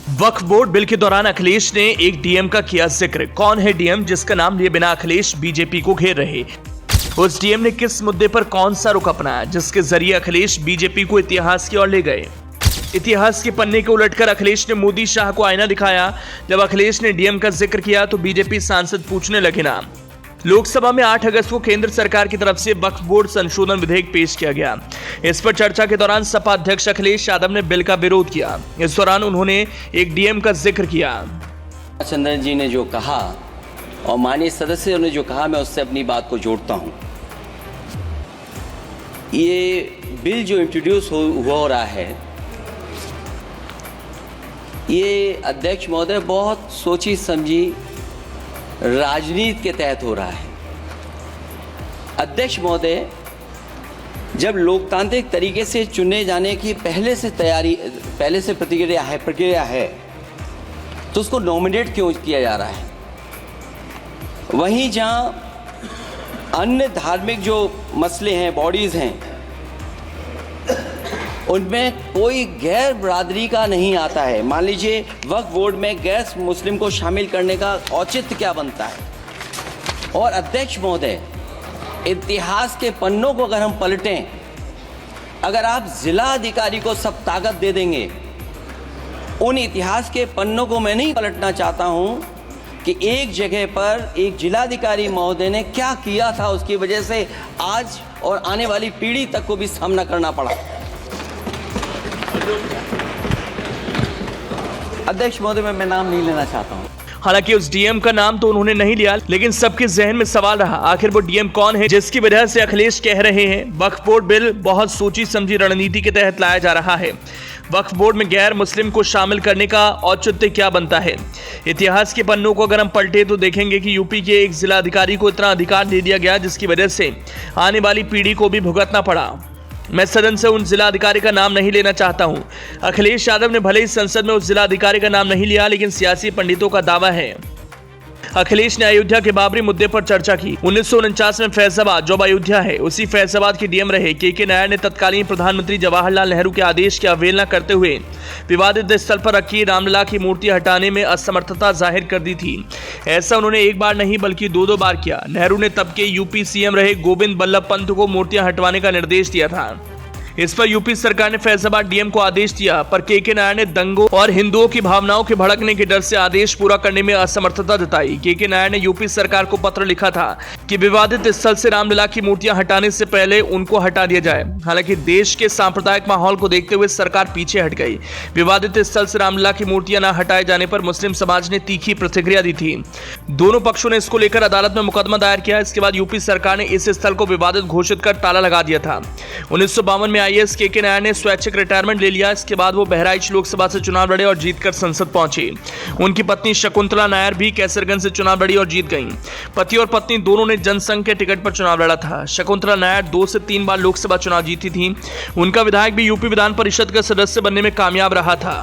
वक्फ board bill के दौरान अखिलेश ने एक डीएम का किया जिक्र। कौन है डीएम जिसका नाम लिए बिना अखिलेश बीजेपी को घेर रहे? उस डीएम ने किस मुद्दे पर कौन सा रुख अपनाया जिसके जरिए अखिलेश बीजेपी को इतिहास की ओर ले गए? इतिहास के पन्ने को उलटकर अखिलेश ने मोदी शाह को आईना दिखाया। जब अखिलेश ने डीएम का जिक्र किया तो बीजेपी सांसद पूछने लगे ना। लोकसभा में 8 अगस्त को केंद्र सरकार की तरफ से वक्फ बोर्ड संशोधन विधेयक पेश किया गया। इस पर चर्चा के दौरान सपा अध्यक्ष अखिलेश यादव ने बिल का विरोध किया। इस दौरान उन्होंने एक डीएम का जिक्र किया। चंद्रन जी ने जो कहा और माननीय सदस्यों ने जो कहा, मैं उससे अपनी बात को जोड़ता हूं। ये बिल जो इंट्रोड्यूस हो रहा है, ये अध्यक्ष महोदय बहुत सोची समझी राजनीति के तहत हो रहा है। अध्यक्ष महोदय जब लोकतांत्रिक तरीके से चुने जाने की पहले से प्रक्रिया है तो उसको नॉमिनेट क्यों किया जा रहा है? वहीं जहां अन्य धार्मिक जो मसले हैं, बॉडीज हैं, उनमें कोई गैर बरादरी का नहीं आता है। मान लीजिए वक्फ बोर्ड में गैर मुस्लिम को शामिल करने का औचित्य क्या बनता है? और अध्यक्ष महोदय, इतिहास के पन्नों को अगर हम पलटें, अगर आप जिला अधिकारी को सब ताकत दे देंगे, उन इतिहास के पन्नों को मैं नहीं पलटना चाहता हूं कि एक जगह पर एक जिलाधिकारी महोदय ने क्या किया था, उसकी वजह से आज और आने वाली पीढ़ी तक को भी सामना करना पड़ा। अध्यक्ष महोदय, मैं नाम नहीं लेना चाहता हूं। हालांकि उस डीएम का नाम तो उन्होंने नहीं लिया, लेकिन सबके जहन में सवाल रहा, आखिर वो डीएम कौन है जिसकी वजह से अखिलेश कह रहे हैं वक्फ बोर्ड बिल बहुत सोची समझी रणनीति के तहत लाया जा रहा है। वक्फ बोर्ड में गैर मुस्लिम को शामिल करने का औचित्य क्या बनता है? इतिहास के पन्नों को अगर हम पलटे तो देखेंगे कि यूपी के एक जिला अधिकारी को इतना अधिकार दे दिया गया जिसकी वजह से आने वाली पीढ़ी को भी भुगतना पड़ा। मैं सदन से उन जिला अधिकारी का नाम नहीं लेना चाहता हूं। अखिलेश यादव ने भले ही संसद में उस जिला अधिकारी का नाम नहीं लिया, लेकिन सियासी पंडितों का दावा है। अखिलेश ने अयोध्या के बाबरी मुद्दे पर चर्चा की। 1949 में फैजाबाद जो अयोध्या है, उसी फैजाबाद के डीएम रहे के नायर ने तत्कालीन प्रधानमंत्री जवाहरलाल नेहरू के आदेश की अवहेलना करते हुए विवादित स्थल पर रखी रामलला की मूर्ति हटाने में असमर्थता जाहिर कर दी थी। ऐसा उन्होंने एक बार नहीं बल्कि 2 बार किया। नेहरू ने तब के यूपी सीएम रहे गोविंद बल्लभ पंत को मूर्तियां हटवाने का निर्देश दिया था। इस पर यूपी सरकार ने फैजाबाद डीएम को आदेश दिया, पर के नायर ने दंगों और हिंदुओं की भावनाओं के भड़कने के डर से आदेश पूरा करने में असमर्थता जताई। के नायर ने यूपी सरकार को पत्र लिखा था कि विवादित स्थल से रामलला की मूर्तियां हटाने से पहले उनको हटा दिया जाए। हालांकि देश के सांप्रदायिक माहौल को देखते हुए सरकार पीछे हट गई। विवादित स्थल से रामलला की मूर्तियां न हटाए जाने पर मुस्लिम समाज ने तीखी प्रतिक्रिया दी थी। दोनों पक्षों ने इसको लेकर अदालत में मुकदमा दायर किया। इसके बाद यूपी सरकार ने इस स्थल को विवादित घोषित कर ताला लगा दिया था। 1952 में आईएएस के नायर ने स्वैच्छिक रिटायरमेंट ले लिया। इसके बाद वो बहराइच लोकसभा से चुनाव लड़े और जीतकर संसद पहुंचे। उनकी पत्नी शकुंतला नायर भी कैसरगंज से चुनाव लड़ी और जीत गईं। पति और पत्नी दोनों ने जनसंघ के टिकट पर चुनाव लड़ा था। शकुंतला नायर 2 से 3 बार लोकसभा चुनाव जीती थी। उनका विधायक भी यूपी विधान परिषद का सदस्य बनने में कामयाब रहा था।